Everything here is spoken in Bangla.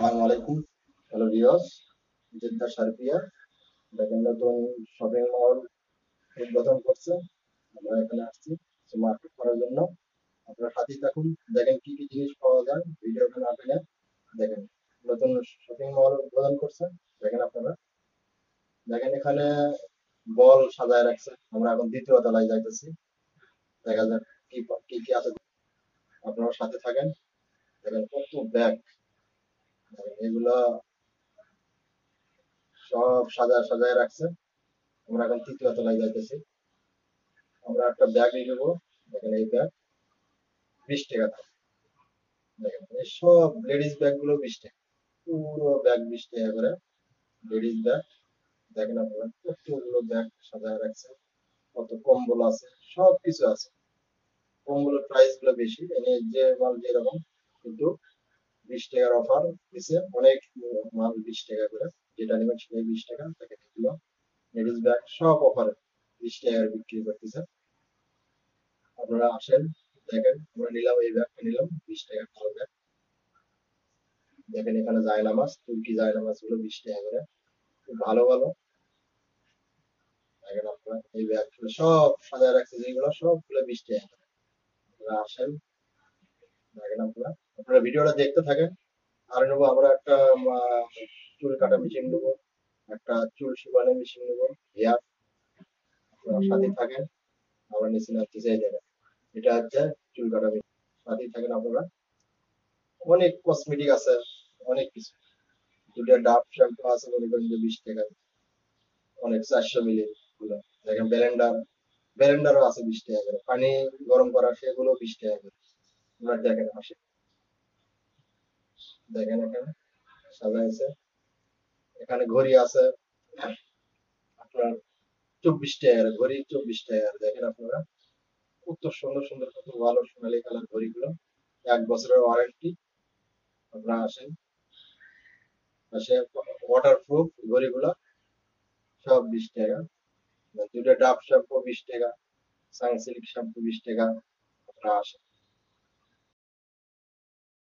আসসালামু আলাইকুম। হ্যালো ভিউয়ার্স, জেদ্দা শারকিয়া দেখেন নতুন শপিং মল উদ্বোধন করছে। আমরা এখানে আসছি কিছু মার্কেট করার জন্য। আপনারা সাথেই থাকুন, দেখেন কি কি জিনিস পাওয়া যায়। ভিডিওটা না টেনে দেখেন। নতুন শপিং মল উদ্বোধন করছে, দেখেন আপনারা। দেখেন এখানে বল সাজায় রাখছে। আমরা এখন দ্বিতীয় তলায় যাইতেছি, দেখা যাক কি কি কি আছে। আপনারা সাথে থাকেন, দেখেন কত ব্যাগ। এগুলা সব সাজায় সাজায় রাখছে। আমরা এখন তৃতীয় তলায় যাইতেছি। আমরা একটা ব্যাগ নিয়ে নেবো। দেখেন এই ব্যাগ 20 টাকা দাম। দেখেন এই সব লেডিস ব্যাগ গুলো 20 টাকা, পুরো ব্যাগ 20 টাকা করে লেডিস ব্যাগ। দেখেন আপনারা কতগুলো ব্যাগ সাজায় রাখছে, কত কম্বল আছে, সব কিছু আছে। কম্বলের প্রাইস গুলো বেশি, এনে যে মাল যেরকম, কিন্তু 20 টাকার অফার দিছে। অনেক মাল 20 টাকা করে, যেটা নেবেন সেটাই 20 টাকা। দেখেন এগুলো লেডিস ব্যাগ সব অফারে 20 টাকা বিক্রি করতেছে। আপনারা আসেন, দেখেন। আমরা নিলাম এই ব্যাগটা, নিলাম 20 টাকা ভালো ব্যাগ। দেখেন এখানে জায়নামাজ, তুর্কি জায়নামাজ গুলো 20 টাকা করে, খুব ভালো ভালো। দেখেন আপনারা এই ব্যাগগুলো সব সাজায় রাখছে, যেগুলো সবগুলো 20 টাকা করে। আপনারা আসেন, দেখেন আপনারা। আপনারা ভিডিওটা দেখতে থাকেন। আর নেবো আমরা একটা চুল কাটা মেশিন নেবো, একটা চুল শুকানো মেশিন নেবো, হেয়ার। আপনারা সাথে থাকেন, আমরা নিচে নামতে চাই। দেখেন এটা হচ্ছে চুল কাটা মেশিন, সাথেই থাকেন আপনারা। অনেক কসমেটিক আছে, অনেক কিছু। দুটো ডাব শ্যাম্পু আছে মনে করেন যে 20 টাকা, অনেক 400 মিলি গুলো। দেখেন ব্লেন্ডার, ব্লেন্ডারও আছে 20 টাকা করে। পানি গরম করা সেগুলো 20 টাকা করে। আপনারা দেখেন আসে, দেখেন এখানে সাজাইছে। এখানে ঘড়ি আছে আপনার 24 টাকা করে, ঘড়ি 24 টাকা করে। দেখেন আপনারা কত সুন্দর সুন্দর, কত ভালো সোনালী কালার ঘড়িগুলো, 1 বছরের ওয়ারেন্টি। আপনারা আসেন, আসে। ওয়াটার প্রুফ ঘড়িগুলো সব 20 টাকা। দুটো ডাব শ্যাম্পু 20 টাকা, সানসিল্ক শ্যাম্পু 20 টাকা। আপনারা আসেন।